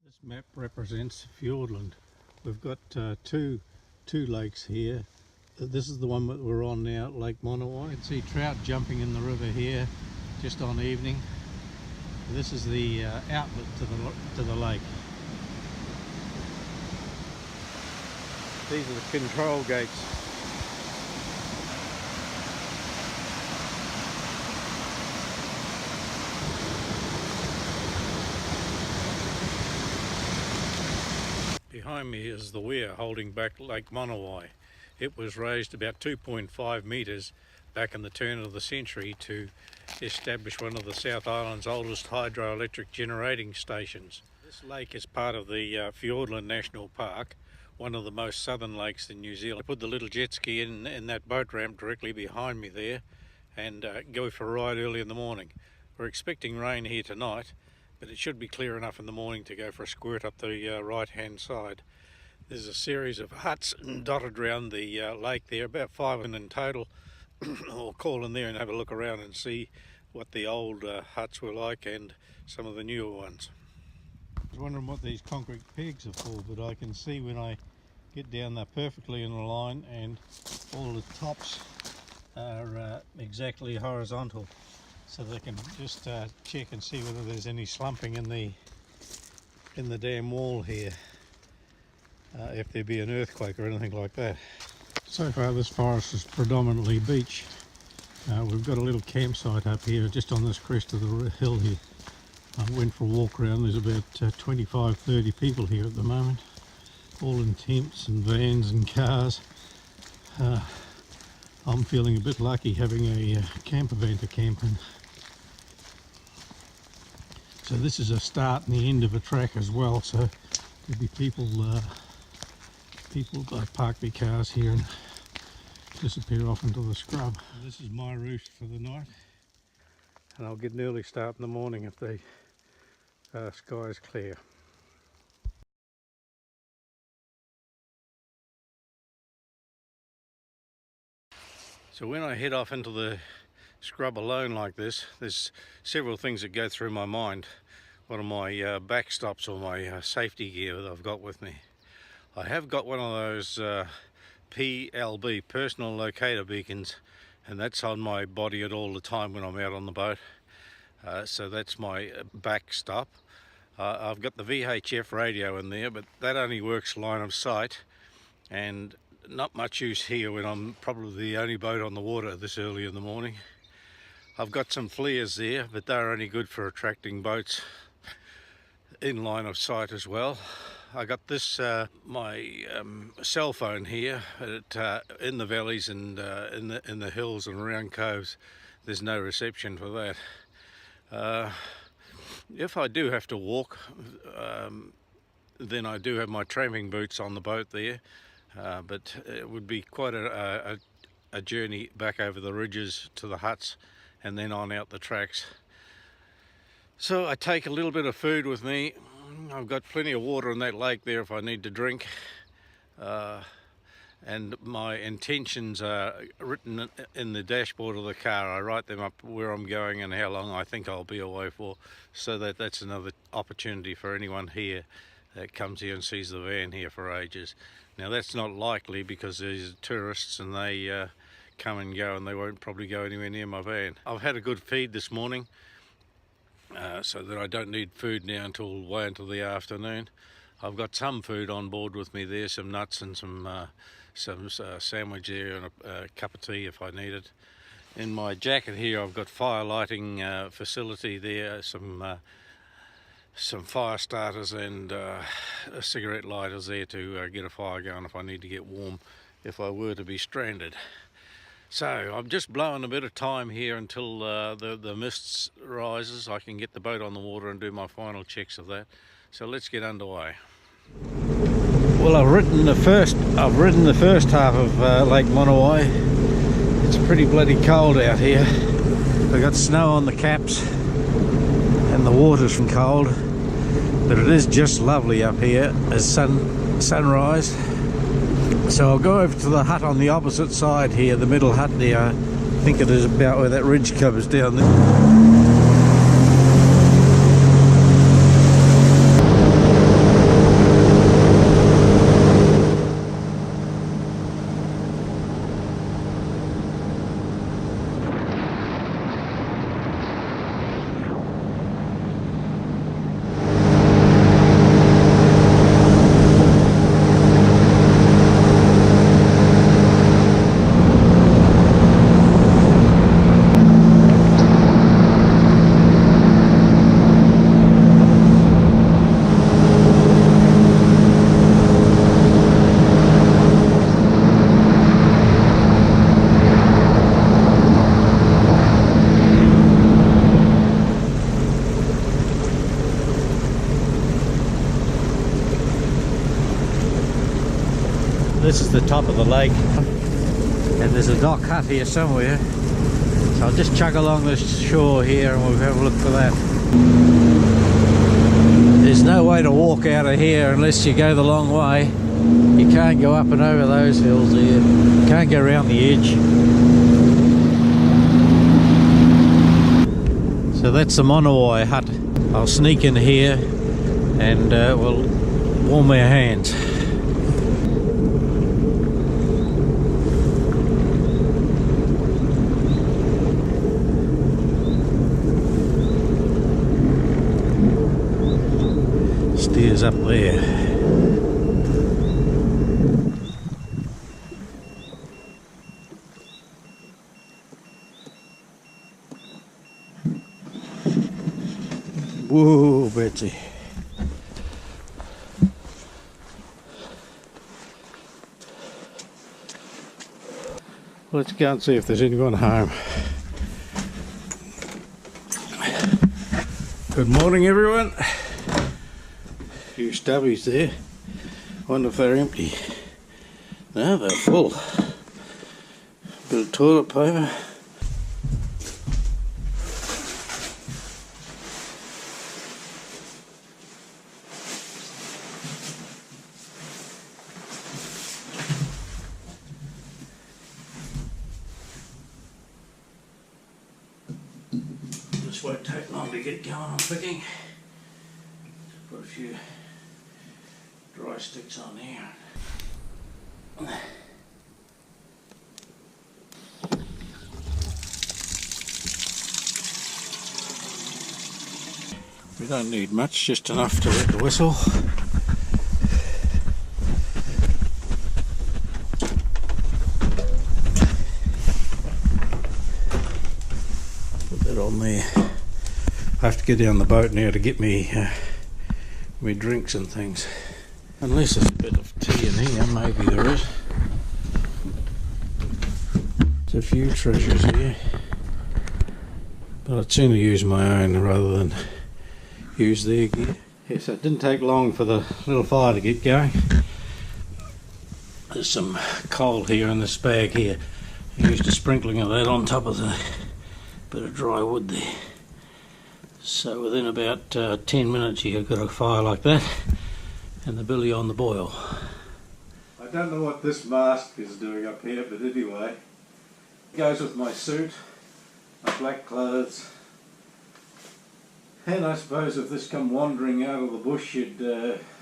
This map represents Fiordland. We've got two lakes here. This is the one that we're on now, Lake Monowai. You can see trout jumping in the river here just on evening. This is the outlet to the lake. These are the control gates. Behind me is the weir holding back Lake Monowai. It was raised about 2.5 metres back in the turn of the century to establish one of the South Island's oldest hydroelectric generating stations. This lake is part of the Fiordland National Park, one of the most southern lakes in New Zealand. I put the little jet ski in that boat ramp directly behind me there and go for a ride early in the morning. We're expecting rain here tonight, but it should be clear enough in the morning to go for a squirt up the right hand side. There's a series of huts dotted around the lake there, about 5 in total. I'll call in there and have a look around and see what the old huts were like and some of the newer ones. I was wondering what these concrete pegs are for, but I can see when I get down there perfectly in a line and all the tops are exactly horizontal, so they can just check and see whether there's any slumping in the dam wall here, if there be an earthquake or anything like that. So far this forest is predominantly beach. We've got a little campsite up here just on this crest of the hill here. I went for a walk around. There's about 25-30 people here at the moment, all in tents and vans and cars. I'm feeling a bit lucky having a camper van to camp in. So this is a start and the end of a track as well, so there'll be people park their cars here and disappear off into the scrub. This is my route for the night, and I'll get an early start in the morning if the sky is clear. So when I head off into the scrub alone like this, there's several things that go through my mind. What are my backstops or my safety gear that I've got with me? I have got one of those PLB, personal locator beacons, and that's on my body at all the time when I'm out on the boat. So that's my backstop. I've got the VHF radio in there, but that only works line of sight, and not much use here when I'm probably the only boat on the water this early in the morning. I've got some flares there, but they're only good for attracting boats in line of sight as well. I got this, my cell phone here in the valleys and in the hills and around coves. There's no reception for that. If I do have to walk, then I do have my tramping boots on the boat there, but it would be quite a journey back over the ridges to the huts and then on out the tracks. So I take a little bit of food with me. I've got plenty of water in that lake there if I need to drink, and my intentions are written in the dashboard of the car. I write them up where I'm going and how long I think I'll be away for, so that's another opportunity for anyone here that comes here and sees the van here for ages. Now that's not likely because there's tourists and they come and go, and they won't probably go anywhere near my van. I've had a good feed this morning, so that I don't need food now until way into the afternoon. I've got some food on board with me there, some nuts and some sandwich there and a cup of tea if I need it. In my jacket here I've got fire lighting facility there, some fire starters and cigarette lighters there to get a fire going if I need to get warm if I were to be stranded. So I'm just blowing a bit of time here until the mist rises. I can get the boat on the water and do my final checks of that. So let's get underway. Well, I've ridden the first half of Lake Monowai. It's pretty bloody cold out here. We've got snow on the caps and the water's cold, but it is just lovely up here as sunrise. So I'll go over to the hut on the opposite side here, the middle hut there. I think it is about where that ridge covers down there. This is the top of the lake, and there's a dock hut here somewhere. So I'll just chug along the shore here and we'll have a look for that. There's no way to walk out of here unless you go the long way. You can't go up and over those hills here. You can't go around the edge. So that's the Monowai hut. I'll sneak in here and we'll warm our hands. Stairs up there. Whoa, Betsy. Let's go and see if there's anyone home. Good morning, everyone. A few stubbies there. Wonder if they're empty. No, they're full. Bit of toilet paper. This won't take long to get going on picking. Put a few dry sticks on here. We don't need much, just enough to wet the whistle. Put that on there. I have to get down the boat now to get me me drinks and things. Unless there's a bit of tea in here, maybe there is. There's a few treasures here. But I'd sooner use my own rather than use their gear. Yes, it didn't take long for the little fire to get going. There's some coal here in this bag here. I used a sprinkling of that on top of the bit of dry wood there. So within about 10 minutes you've got a fire like that and the billy on the boil. I don't know what this mask is doing up here, but anyway, it goes with my suit, my black clothes, and I suppose if this come wandering out of the bush you'd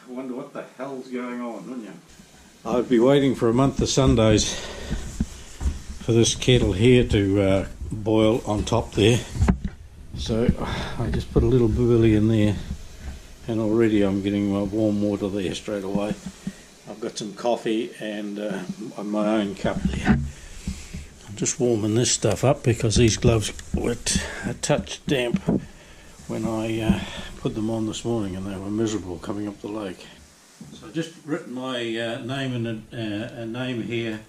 wonder what the hell's going on, wouldn't you? I'd be waiting for a month of Sundays for this kettle here to boil on top there. So I just put a little billy in there and already I'm getting my warm water there straight away. I've got some coffee and my own cup there. I'm just warming this stuff up because these gloves were a touch damp when I put them on this morning and they were miserable coming up the lake. So I've just written my name and a name here,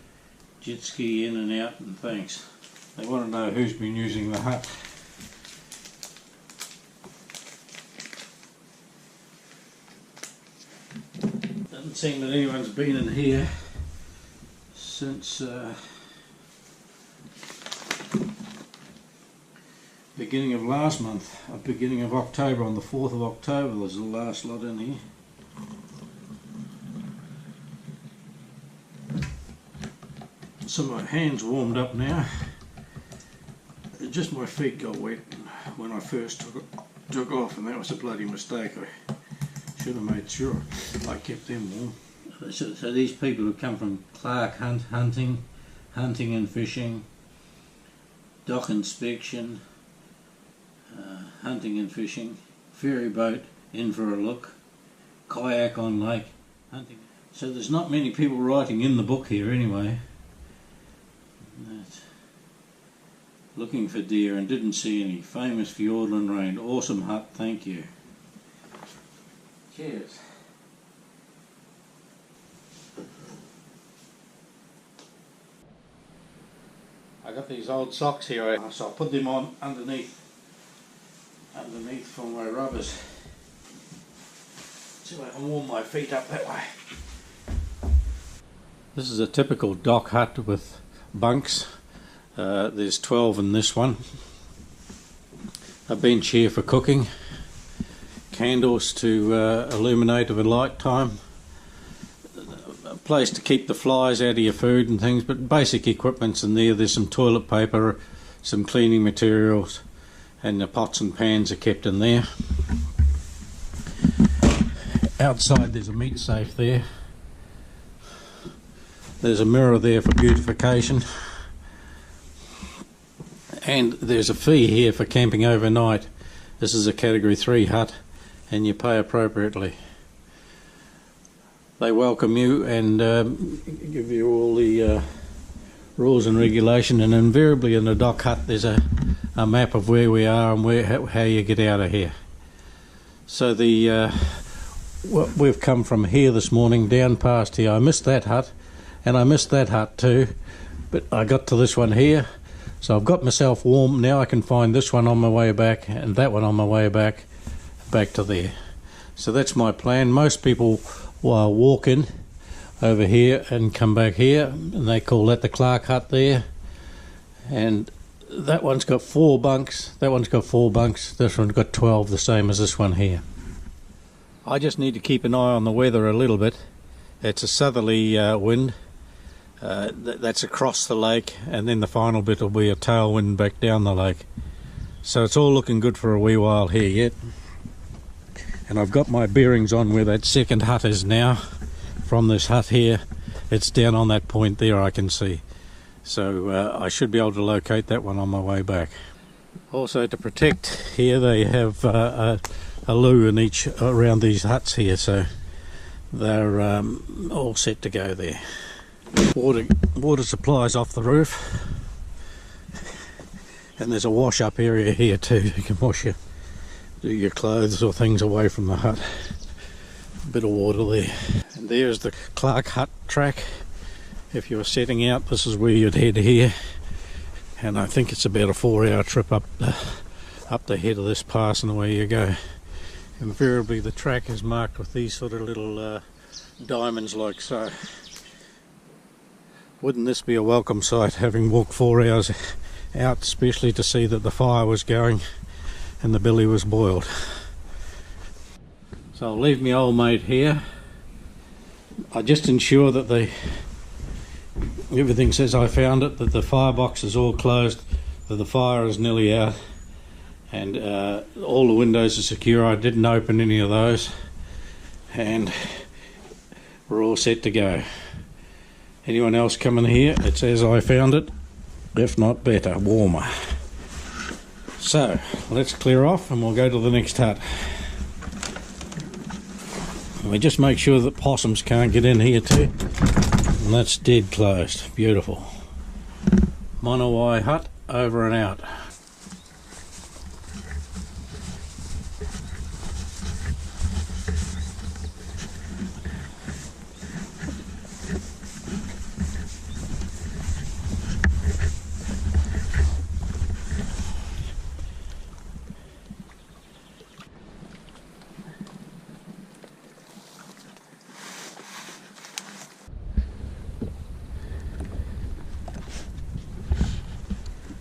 jet ski in and out and thanks. They want to know who's been using the hut. Doesn't seem that anyone's been in here since beginning of last month, beginning of October. On the 4th of October was the last lot in here. So my hands warmed up now. Just my feet got wet when I first took off, and that was a bloody mistake. I should have made sure I kept them warm. So these people have come from Clark hunting and fishing, dock inspection, hunting and fishing, ferry boat in for a look, kayak on lake, hunting. So there's not many people writing in the book here anyway. Looking for deer and didn't see any. Famous Fiordland rain. Awesome hut, thank you. Cheers. I got these old socks here, so I'll put them on underneath for my rubbers. See if I can warm my feet up that way. This is a typical dock hut with bunks. There's 12 in this one. A bench here for cooking, candles to illuminate of a light time, a place to keep the flies out of your food and things, but basic equipment's in there. There's some toilet paper, some cleaning materials, and the pots and pans are kept in there. Outside there's a meat safe there. There's a mirror there for beautification. And there's a fee here for camping overnight. This is a category 3 hut and you pay appropriately. They welcome you and give you all the rules and regulation, and invariably in the dock hut there's a map of where we are and how you get out of here. So we've come from here this morning down past here. I missed that hut and I missed that hut too, but I got to this one here, so I've got myself warm. Now I can find this one on my way back and that one on my way back to there. So that's my plan. Most people walk in over here and come back here, and they call that the Clark hut there. And that one's got 4 bunks, that one's got 4 bunks, this one's got 12, the same as this one here. I just need to keep an eye on the weather a little bit. It's a southerly wind. That's across the lake, and then the final bit will be a tailwind back down the lake. So it's all looking good for a wee while here yet. And I've got my bearings on where that second hut is now. From this hut here, it's down on that point there, I can see. So I should be able to locate that one on my way back. Also, to protect here, they have a loo in each around these huts here, so they're all set to go there. Water supplies off the roof, and there's a wash up area here too. You can do your clothes or things away from the hut. A bit of water there. And there's the Clark hut track. If you were setting out, this is where you'd head here, and I think it's about a 4-hour trip up the head of this pass, and away you go. Invariably the track is marked with these sort of little diamonds like so. Wouldn't this be a welcome sight, having walked 4 hours out, especially to see that the fire was going and the billy was boiled. So I'll leave my old mate here. I just ensure that everything says I found it, that the firebox is all closed, that the fire is nearly out, and all the windows are secure. I didn't open any of those, and we're all set to go. Anyone else coming here, it's as I found it, if not better, warmer. So let's clear off and we'll go to the next hut. We just make sure that possums can't get in here too, and that's dead closed. Beautiful. Monowai hut, over and out.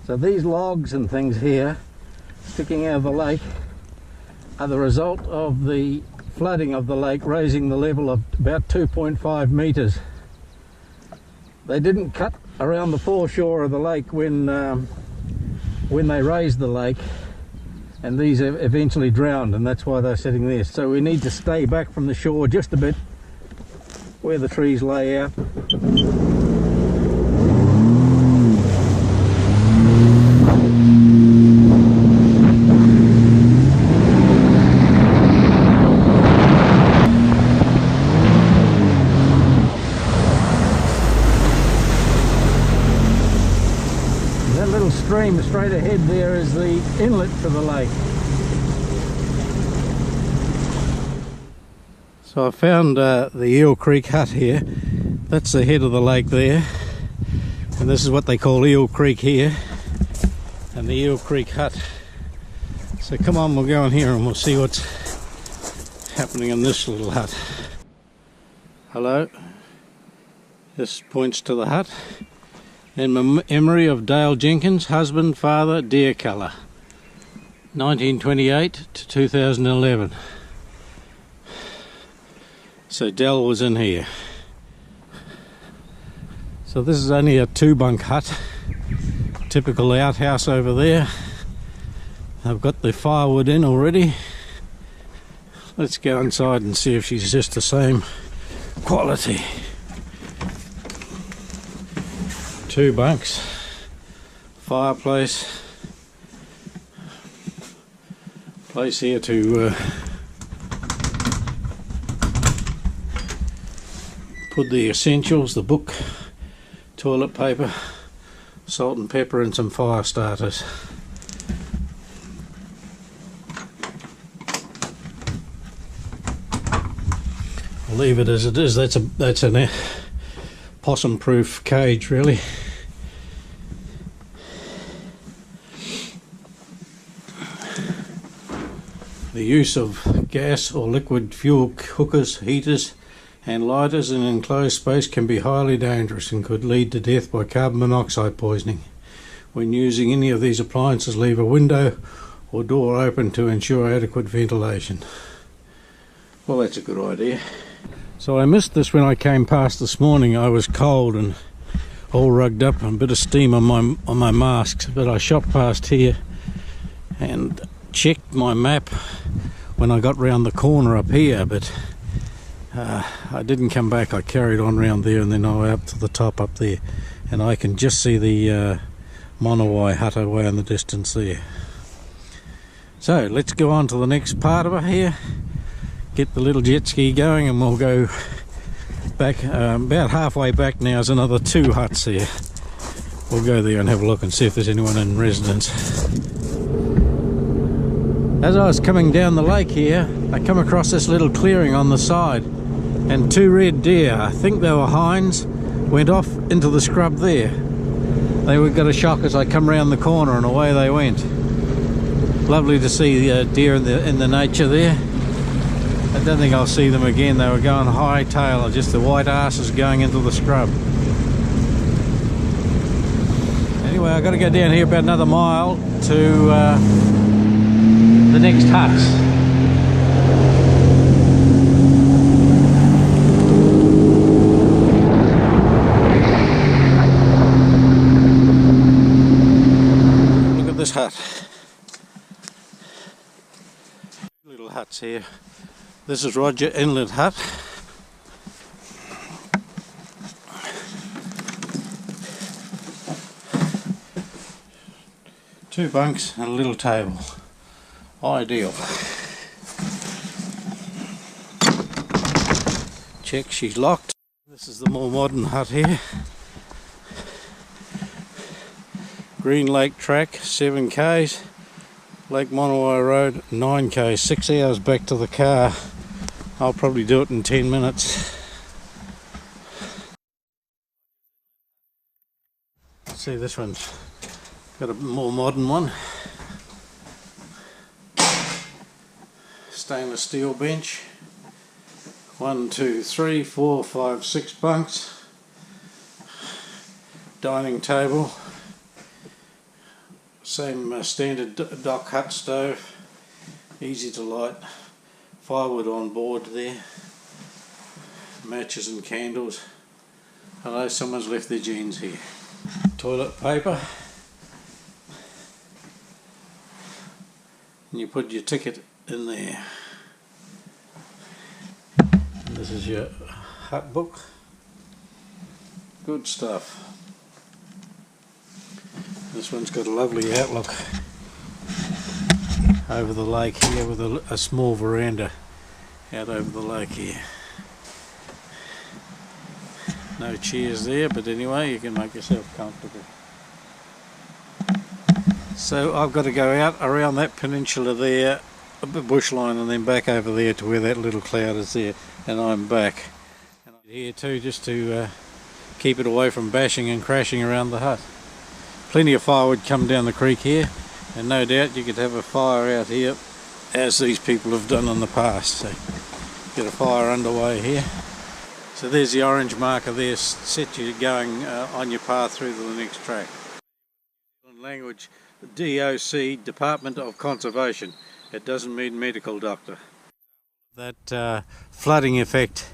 So these logs and things here sticking out of the lake are the result of the flooding of the lake, raising the level of about 2.5 meters. They didn't cut around the foreshore of the lake when they raised the lake, and these eventually drowned, and that's why they're sitting there. So we need to stay back from the shore just a bit where the trees lay out. Stream straight ahead there is the inlet to the lake. So I found the Eel Creek hut here. That's the head of the lake there, and this is what they call Eel Creek here, and the Eel Creek hut. So come on, we'll go in here and we'll see what's happening in this little hut. Hello, This points to the hut. In memory of Dale Jenkins, husband, father, deer colour. 1928 to 2011. So Dell was in here. So this is only a 2-bunk hut. Typical outhouse over there. I've got the firewood in already. Let's go inside and see if she's just the same quality. 2 bunks, fireplace, place here to put the essentials, the book, toilet paper, salt and pepper, and some fire starters. I'll leave it as it is. That's an possum-proof cage, really. The use of gas or liquid fuel cookers, heaters and lighters in an enclosed space can be highly dangerous and could lead to death by carbon monoxide poisoning. When using any of these appliances, leave a window or door open to ensure adequate ventilation. Well, that's a good idea. So I missed this when I came past this morning. I was cold and all rugged up and a bit of steam on my masks, but I shot past here and checked my map when I got round the corner up here, but I didn't come back. I carried on round there and then I went up to the top up there, and I can just see the Monowai hut away in the distance there. So let's go on to the next part of it here, get the little jet ski going, and we'll go back. About halfway back now is another 2 huts here. We'll go there and have a look and see if there's anyone in residence. As I was coming down the lake here, I come across this little clearing on the side, and 2 red deer, I think they were hinds, went off into the scrub there. They got a shock as I come round the corner and away they went. Lovely to see the deer in the nature there. I don't think I'll see them again. They were going high tail, just the white asses going into the scrub. Anyway, I've got to go down here about another mile to the next huts. Look at this hut. Little huts here. This is Roger Inlet Hut. Two bunks and a little table. Ideal. Check, she's locked. This is the more modern hut here. Green Lake Track, 7 k's. Lake Monowai Road, 9 k's. 6 hours back to the car. I'll probably do it in 10 minutes. See, this one's got a more modern one. Stainless steel bench. 1, 2, 3, 4, 5, 6 bunks. Dining table. Same standard dock hut stove. Easy to light. Firewood on board there. Matches and candles. Hello, someone's left their jeans here. Toilet paper. And you put your ticket in there. And this is your hut book. Good stuff. This one's got a lovely outlook over the lake here with a small veranda out over the lake here. No chairs there, but anyway, you can make yourself comfortable. So I've got to go out around that peninsula there, a bit bushline, and then back over there to where that little cloud is there, and I'm back. And I'm here too, just to keep it away from bashing and crashing around the hut. Plenty of firewood come down the creek here, and no doubt you could have a fire out here as these people have done in the past. So get a fire underway here. So there's the orange marker there, set you going on your path through to the next track. In language, DOC, Department of Conservation. It doesn't mean medical doctor. That flooding effect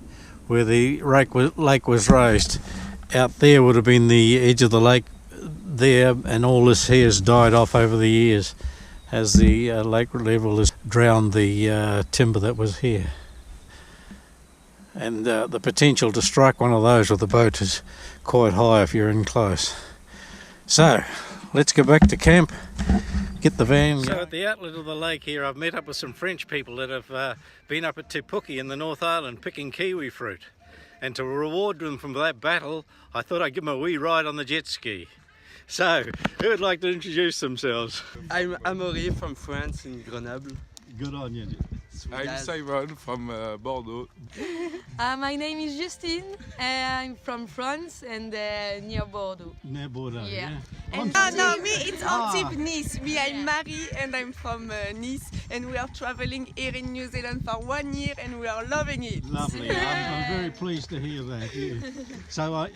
where the lake was raised, out there would have been the edge of the lake there, and all this here has died off over the years as the lake level has drowned the timber that was here. And the potential to strike one of those with a boat is quite high if you're in close. So let's go back to camp, get the van. So at the outlet of the lake here, I've met up with some French people that have been up at Te Puke in the North Island picking kiwi fruit. And to reward them from that battle, I thought I'd give them a wee ride on the jet ski. So, who would like to introduce themselves? I'm Amaury from France in Grenoble. Good on you. I'm Simon from Bordeaux. My name is Justine. I'm from France and near Bordeaux. Near Bordeaux, yeah. And no, me, it's Antibes, Nice. Me, I'm Marie and I'm from Nice. And we are traveling here in New Zealand for 1 year and we are loving it. Lovely. I'm very pleased to hear that. Yeah. So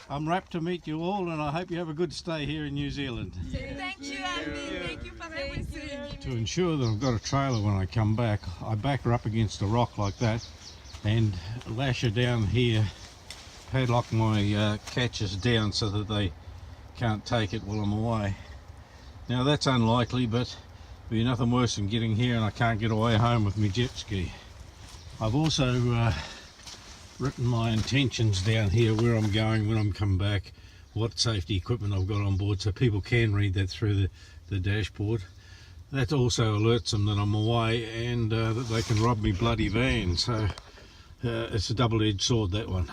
I'm rapt to meet you all, and I hope you have a good stay here in New Zealand. Thank you, Andy. Thank you for everything. To ensure that I've got a trailer when I come back, I back her up against a rock like that and lash her down here, padlock my catches down so that they can't take it while I'm away. Now that's unlikely, but it'll be nothing worse than getting here and I can't get away home with my jet ski. I've also written my intentions down here, where I'm going when I'm come back, what safety equipment I've got on board, so people can read that through the dashboard. That also alerts them that I'm away and that they can rob me bloody van, so it's a double-edged sword, that one.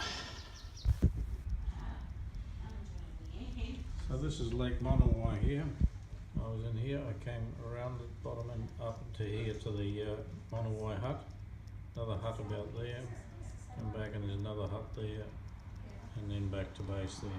So this is Lake Monowai here. I was in here, I came around the bottom and up to here to the Monowai hut. Another hut about there. Come back and there's another hut there, and then back to base there.